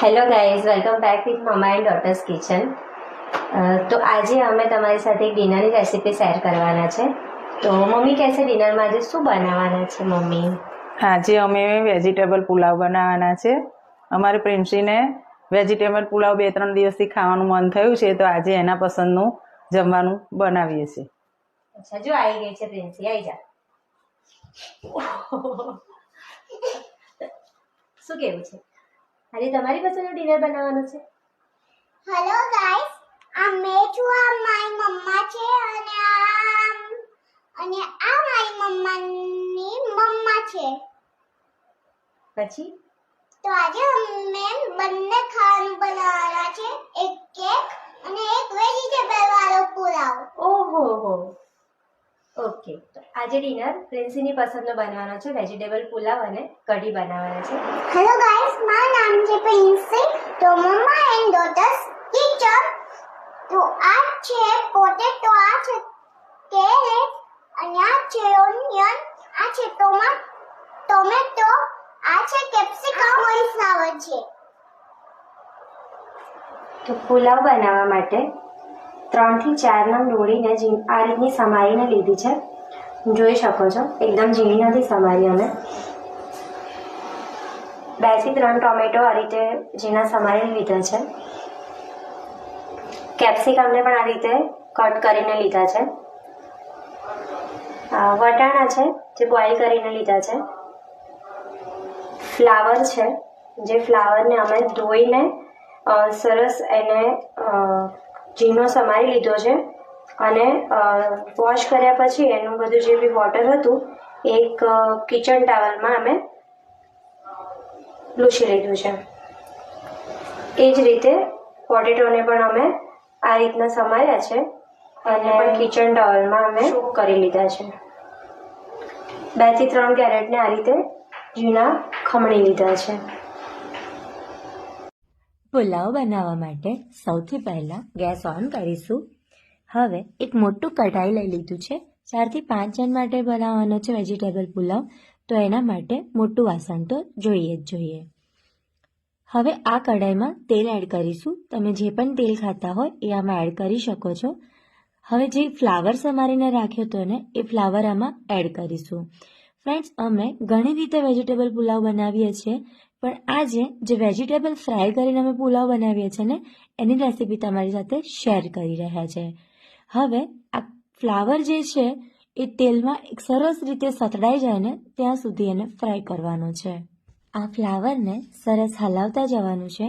Hello guys, welcome back with mamma and daughter's kitchen. તો આજે અમે તમારી સાથે એક ડિનરની રેસીપી શેર કરવાના છે. તો મમ્મી કહેશે ડિનરમાં આજે શું બનાવવાના છે મમ્મી? આજે અમે વેજીટેબલ પુલાવ બનાવવાના છે. અમારી પ્રિન્સીને વેજીટેબલ પુલાવ 2-3 દિવસથી ખાવાનું મન થયું છે, તો આજે એના પસંદનું જમવાનું બનાવીએ છીએ. અચ્છા, જો આવી ગઈ છે પ્રિન્સી, આવી જા. શું કેવું છે? આજે તમારી પસંદનું ડિનર બનાવવાનું છે? હેલો ગાઈસ, આ મેં છું, આ મારી મમ્મા છે અને આ મારી મમ્માની મમ્મા છે. પછી તો આજે અમે બંને ખાવાનું બનાવવાના છે, એક કેક અને એક વેજીટેબલ વાળો પુલાવ. ઓહો હો, ઓકે. તો આજે ડિનર પ્રિન્સીની પસંદનો બનાવવાનો છે, વેજીટેબલ પુલાવ અને કઢી બનાવવાના છે. હેલો ગાઈસ, મારું નામ છે પ્રિન્સી, તો મમ્મા એન્ડ ડોટર્સ કિચન. તો આ છે પોટેટો, આ છે કેરેટ અને આ છે ઓનિયન, આ છે ટોમેટો, આ છે કેપ્સિકમ, કોલીફ્લાવર છે. તો પુલાવ બનાવવા માટે 3 થી 4 નંગ ડોળીને આ રીતની સમારીને લીધી છે. જોઈ શકો છો, એકદમ ઝીણી નથી સમારી. અમે 2 થી 3 ટોમેટો આ રીતે ઝીણા સમારીને લીધા છે. કેપ્સિકમને પણ આ રીતે કટ કરીને લીધા છે. વટાણા છે જે બોઇલ કરીને લીધા છે. ફ્લાવર છે, જે ફ્લાવરને અમે ધોઈને સરસ એને ઝીણો સમારી લીધો છે અને વોશ કર્યા પછી એનું બધું જે બી વોટર હતું એક કિચન ટાવલમાં અમે લૂછી લીધું છે. એ જ રીતે પોટેટોને પણ અમે આ રીતના સમાર્યા છે અને પણ કિચન ટાવલમાં અમે સોક કરી લીધા છે. 2 થી 3 કેરેટને આ રીતે ઝીણા ખમણી લીધા છે. પુલાવ બનાવવા માટે સૌથી પહેલાં ગેસ ઓન કરીશું. હવે એક મોટું કઢાઈ લઈ લીધું છે. 4 થી 5 જણ માટે બનાવવાનો છે વેજીટેબલ પુલાવ, તો એના માટે મોટું વાસણ તો જોઈએ જ જોઈએ. હવે આ કઢાઈમાં તેલ એડ કરીશું. તમે જે પણ તેલ ખાતા હોય એ આમાં એડ કરી શકો છો. હવે જે ફ્લાવર સમારીને રાખ્યો હતો ને એ ફ્લાવર આમાં એડ કરીશું. ફ્રેન્ડ્સ, અમે ઘણી રીતે વેજીટેબલ પુલાવ બનાવીએ છીએ, પણ આજે જે વેજીટેબલ ફ્રાય કરીને અમે પુલાવ બનાવીએ છીએ ને એની રેસીપી તમારી સાથે શેર કરી રહ્યા છે. હવે આ ફ્લાવર જે છે એ તેલમાં એક સરસ રીતે સતડાઈ જાય ને ત્યાં સુધી એને ફ્રાય કરવાનો છે. આ ફ્લાવરને સરસ હલાવતા જવાનું છે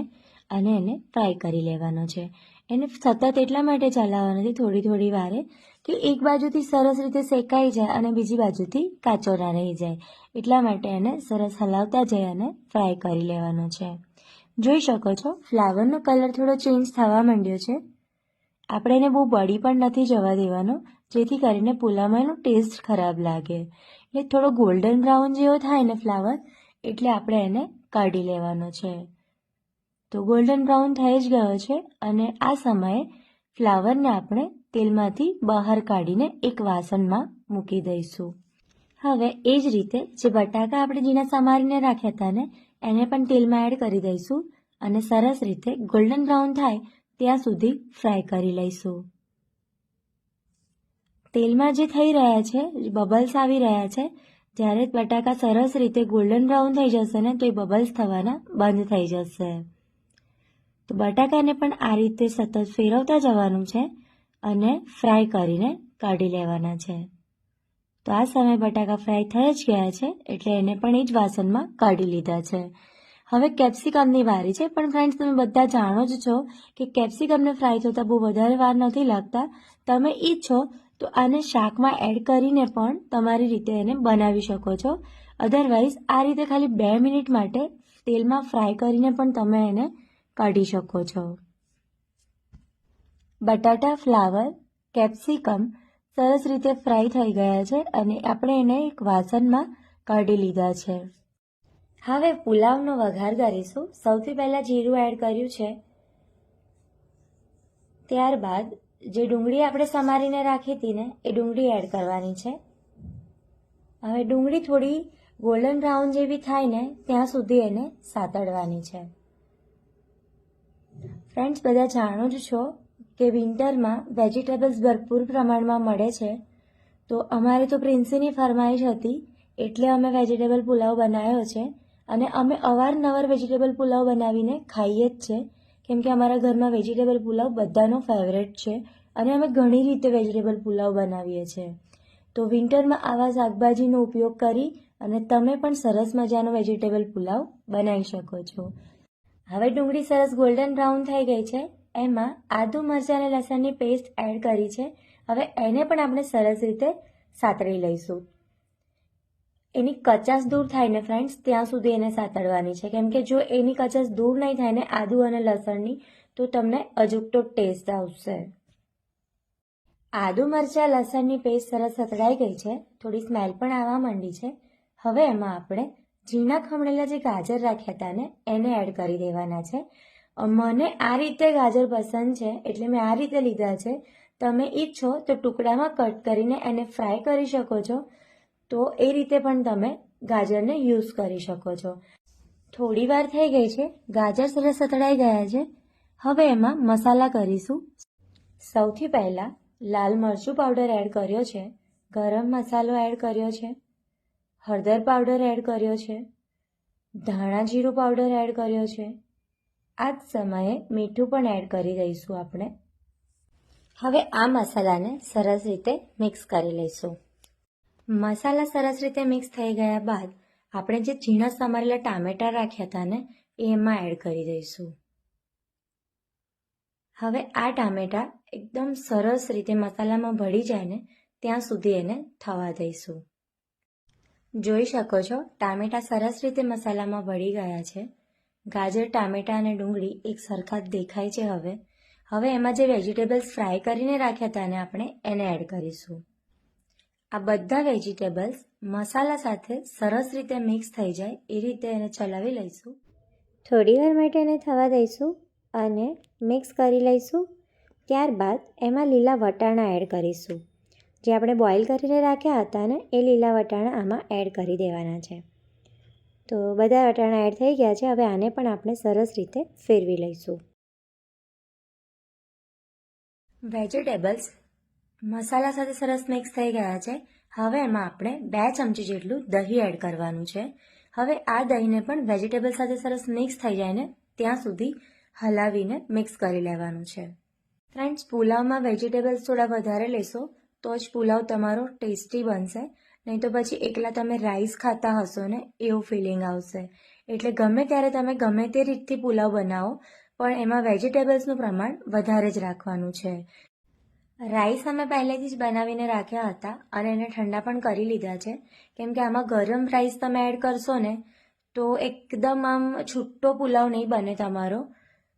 અને એને ફ્રાય કરી લેવાનો છે. એને સતત એટલા માટે ચલાવવાનો નથી, થોડી વારે, કે એક બાજુથી સરસ રીતે શેકાઈ જાય અને બીજી બાજુથી કાચો ના રહી જાય. એટલા માટે એને સરસ હલાવતા જઈ અને ફ્રાય કરી લેવાનો છે. જોઈ શકો છો, ફ્લાવરનો કલર થોડો ચેન્જ થવા માંડ્યો છે. આપણે એને બહુ બળી પણ નથી જવા દેવાનો, જેથી કરીને પુલાવમાં એનો ટેસ્ટ ખરાબ લાગે. એટલે થોડો ગોલ્ડન બ્રાઉન જેવો થાય ને ફ્લાવર, એટલે આપણે એને કાઢી લેવાનો છે. તો ગોલ્ડન બ્રાઉન થઈ જ ગયો છે અને આ સમયે ફ્લાવરને આપણે તેલમાંથી બહાર કાઢીને એક વાસણમાં મૂકી દઈશું. હવે એ જ રીતે જે બટાકા આપણે ઝીણા સમારીને રાખ્યા હતા ને એને પણ તેલમાં એડ કરી દઈશું અને સરસ રીતે ગોલ્ડન બ્રાઉન થાય ત્યાં સુધી ફ્રાય કરી લઈશું. તેલમાં જે થઈ રહ્યા છે, બબલ્સ આવી રહ્યા છે, જ્યારે બટાકા સરસ રીતે ગોલ્ડન બ્રાઉન થઈ જશે ને તો એ બબલ્સ થવાના બંધ થઈ જશે. તો બટાકાને પણ આ રીતે સતત ફેરવતા જવાનું છે અને ફ્રાય કરીને કાઢી લેવાના છે. તો આ સમયે બટાકા ફ્રાય થઈ જ ગયા છે એટલે એને પણ એ જ વાસણમાં કાઢી લીધા છે. હવે કેપ્સિકમની વારી છે, પણ ફ્રેન્ડ્સ તમે બધા જાણો જ છો કે કેપ્સિકમને ફ્રાય થતાં બહુ વધારે વાર નથી લાગતા. તમે ઈચ્છો તો આને શાકમાં એડ કરીને પણ તમારી રીતે એને બનાવી શકો છો. અધરવાઇઝ આ રીતે ખાલી 2 મિનિટ માટે તેલમાં ફ્રાય કરીને પણ તમે એને કાઢી શકો છો. બટાટા, ફ્લાવર, કેપ્સિકમ સરસ રીતે ફ્રાય થઈ ગયા છે અને આપણે એને એક વાસણમાં કાઢી લીધા છે. હવે પુલાવનો વઘાર કરીશું. સૌથી પહેલાં જીરું એડ કર્યું છે. ત્યારબાદ જે ડુંગળી આપણે સમારીને રાખી હતી ને એ ડુંગળી એડ કરવાની છે. હવે ડુંગળી થોડી ગોલ્ડન બ્રાઉન જેવી થાય ને ત્યાં સુધી એને સાતળવાની છે. ફ્રેન્ડ્સ, બધા જાણો જ છો કે વિન્ટરમાં વેજીટેબલ્સ ભરપૂર પ્રમાણમાં મળે છે. તો અમારે તો પ્રિન્સીની ફરમાઈશ હતી એટલે અમે વેજીટેબલ પુલાવ બનાવ્યો છે. અને અમે અવારનવાર વેજીટેબલ પુલાવ બનાવીને ખાઈએ જ છે, કેમ કે અમારા ઘરમાં વેજીટેબલ પુલાવ બધાનો ફેવરેટ છે અને અમે ઘણી રીતે વેજીટેબલ પુલાવ બનાવીએ છીએ. તો વિન્ટરમાં આવા શાકભાજીનો ઉપયોગ કરી અને તમે પણ સરસ મજાનો વેજીટેબલ પુલાવ બનાવી શકો છો. હવે ડુંગળી સરસ ગોલ્ડન બ્રાઉન થઈ ગઈ છે. એમાં આદુ, મરચાં અને લસણની પેસ્ટ એડ કરી છે. હવે એને પણ આપણે સરસ રીતે સાતળી લઈશું. એની કચાશ દૂર થાય ને ફ્રેન્ડ્સ, ત્યાં સુધી એને સાતળવાની છે, કેમ કે જો એની કચાશ દૂર નહીં થાય ને આદુ અને લસણની, તો તમને અજુકતો ટેસ્ટ આવશે. આદુ, મરચાં, લસણની પેસ્ટ સરસ સતળાઈ ગઈ છે. થોડી સ્મેલ પણ આવવા માંડી છે. હવે એમાં આપણે ઝીણા ખમણેલા જે ગાજર રાખ્યા હતા ને એને એડ કરી દેવાના છે. મને આ રીતે ગાજર પસંદ છે એટલે મેં આ રીતે લીધા છે. તમે ઈચ્છો તો ટુકડામાં કટ કરીને એને ફ્રાય કરી શકો છો, તો એ રીતે પણ તમે ગાજરને યુઝ કરી શકો છો. થોડી વાર થઈ ગઈ છે, ગાજર સરસ સતળાઈ ગયા છે. હવે એમાં મસાલા કરીશું. સૌથી પહેલાં લાલ મરચું પાવડર એડ કર્યો છે, ગરમ મસાલો એડ કર્યો છે, હળદર પાવડર એડ કર્યો છે, ધાણા જીરું પાવડર એડ કર્યો છે. આ જ સમયે મીઠું પણ એડ કરી દઈશું આપણે. હવે આ મસાલાને સરસ રીતે મિક્સ કરી લઈશું. મસાલા સરસ રીતે મિક્સ થઈ ગયા બાદ આપણે જે ઝીણા સમારેલા ટામેટાં રાખ્યા હતા ને એ એમાં એડ કરી દઈશું. હવે આ ટામેટાં એકદમ સરસ રીતે મસાલામાં ભળી જાય ને ત્યાં સુધી એને થવા દઈશું. જોઈ શકો છો ટામેટાં સરસ રીતે મસાલામાં ભળી ગયા છે. ગાજર, ટામેટાં અને ડુંગળી એક સરખા જ દેખાય છે. હવે એમાં જે વેજીટેબલ્સ ફ્રાય કરીને રાખ્યા હતા ને આપણે એને એડ કરીશું. આ બધા વેજીટેબલ્સ મસાલા સાથે સરસ રીતે મિક્સ થઈ જાય એ રીતે એને ચલાવી લઈશું. થોડી વાર માટે એને થવા દઈશું અને મિક્સ કરી લઈશું. ત્યારબાદ એમાં લીલા વટાણા એડ કરીશું. જે આપણે બોઇલ કરીને રાખ્યા હતા ને એ લીલા વટાણા આમાં એડ કરી દેવાના છે. તો બધા વટાણા એડ થઈ ગયા છે. હવે આને પણ આપણે સરસ રીતે ફેરવી લઈશું. વેજીટેબલ્સ મસાલા સાથે સરસ મિક્સ થઈ ગયા છે. હવે એમાં આપણે 2 ચમચી જેટલું દહીં એડ કરવાનું છે. હવે આ દહીંને પણ વેજીટેબલ સાથે સરસ મિક્સ થઈ જાય ને ત્યાં સુધી હલાવીને મિક્સ કરી લેવાનું છે. ફ્રેન્ડ્સ, પુલાવમાં વેજીટેબલ્સ થોડા વધારે લેશો તો જ પુલાવ તમારો ટેસ્ટી બનશે, નહીં તો પછી એકલા તમે રાઈસ ખાતા હશો ને એવું ફિલિંગ આવશે. એટલે ગમે ત્યારે તમે ગમે તે રીતથી પુલાવ બનાવો પણ એમાં વેજીટેબલ્સનું પ્રમાણ વધારે જ રાખવાનું છે. રાઈસ અમે પહેલેથી જ બનાવીને રાખ્યા હતા અને એને ઠંડા પણ કરી લીધા છે, કેમ કે આમાં ગરમ રાઈસ તમે એડ કરશો ને તો એકદમ આમ છૂટો પુલાવ નહીં બને તમારો.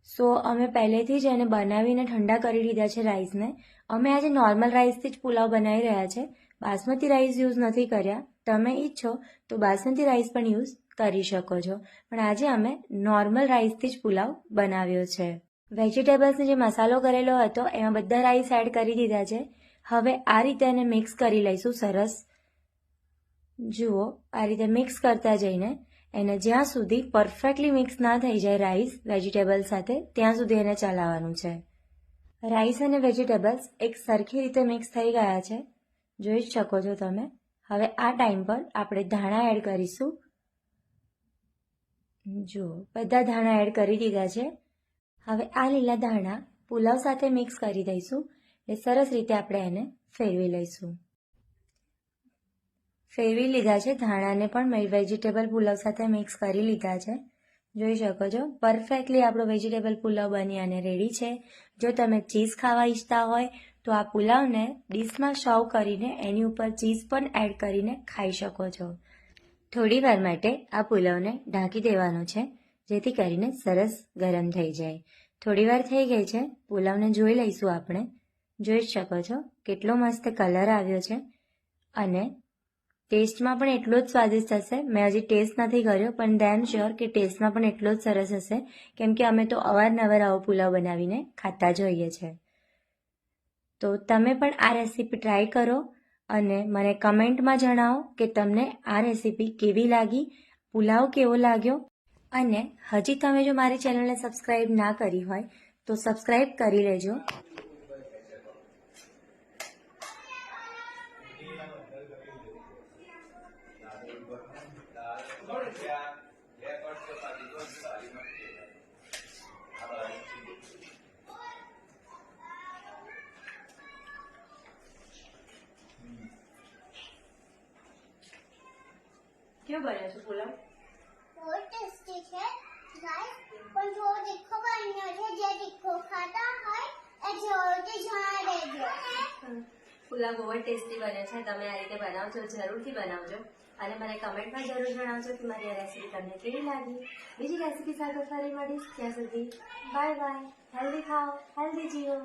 સો અમે પહેલેથી જ એને બનાવીને ઠંડા કરી લીધા છે રાઈસને. અમે આજે નોર્મલ રાઈસથી જ પુલાવ બનાવી રહ્યા છે. બાસમતી રાઈસ યુઝ નથી કર્યા. તમે ઈચ્છો તો બાસમતી રાઈસ પણ યુઝ કરી શકો છો, પણ આજે અમે નોર્મલ રાઈસથી જ પુલાવ બનાવ્યો છે. વેજીટેબલ્સને જે મસાલો કરેલો હતો એમાં બધા રાઈસ એડ કરી દીધા છે. હવે આ રીતે એને મિક્સ કરી લઈશું સરસ. જુઓ, આ રીતે મિક્સ કરતા જઈને એને જ્યાં સુધી પરફેક્ટલી મિક્સ ના થઈ જાય રાઈસ વેજીટેબલ સાથે ત્યાં સુધી એને ચલાવવાનું છે. રાઈસ અને વેજીટેબલ્સ એક સરખી રીતે મિક્સ થઈ ગયા છે, જોઈ જ શકો છો તમે. હવે આ ટાઈમ પર આપણે ધાણા એડ કરીશું. જુઓ, બધા ધાણા એડ કરી દીધા છે. હવે આ લીલા ધાણા પુલાવ સાથે મિક્સ કરી દઈશું. એ સરસ રીતે આપણે એને ફેરવી લઈશું. ફેરવી લીધા છે ધાણાને પણ વેજીટેબલ પુલાવ સાથે મિક્સ કરી લીધા છે. જોઈ શકો છો પરફેક્ટલી આપણો વેજીટેબલ પુલાવ બની અને રેડી છે. જો તમે ચીઝ ખાવા ઈચ્છતા હોય તો આ પુલાવને ડીશમાં સર્વ કરીને એની ઉપર ચીઝ પણ એડ કરીને ખાઈ શકો છો. થોડી વાર માટે આ પુલાવને ઢાંકી દેવાનો છે જેથી કરીને સરસ ગરમ થઈ જાય. થોડી વાર થઈ ગઈ છે, પુલાવને જોઈ લઈશું આપણે. જોઈ જ શકો છો કેટલો મસ્ત કલર આવ્યો છે અને ટેસ્ટમાં પણ એટલો જ સ્વાદિષ્ટ હશે. મેં હજી ટેસ્ટ નથી કર્યો પણ ડેમ શ્યોર કે ટેસ્ટમાં પણ એટલો જ સરસ હશે, કેમ કે અમે તો અવારનવાર આવો પુલાવ બનાવીને ખાતા જ હોઈએ છીએ. તો તમે પણ આ રેસીપી ટ્રાય કરો અને મને કમેન્ટમાં જણાવો કે તમને આ રેસીપી કેવી લાગી, પુલાવ કેવો લાગ્યો. અને હજી તમે જો મારી ચેનલને સબસ્ક્રાઈબ ના કરી હોય તો સબસ્ક્રાઈબ કરી લેજો. કેવો બન્યો છે પુલાવ? બહુ ટેસ્ટી છે ગાઈસ, પણ થોડો તીખો બન્યો છે. જે તીખો ખાતા હોય એ જરૂરથી જણાવી દેજો. પુલાવ બહુ જ ટેસ્ટી બને છે. તમે આ રીતે બનાવજો, જરૂરથી બનાવજો અને મને કમેન્ટમાં જરૂર જણાવજો કે મારી આ રેસીપી તમને કેવી લાગી. બીજી રેસીપી સાથે ફરી મળીશ. ત્યાં સુધી બાય બાય. હેલ્ધી ખાઓ, હેલ્ધી જીવો.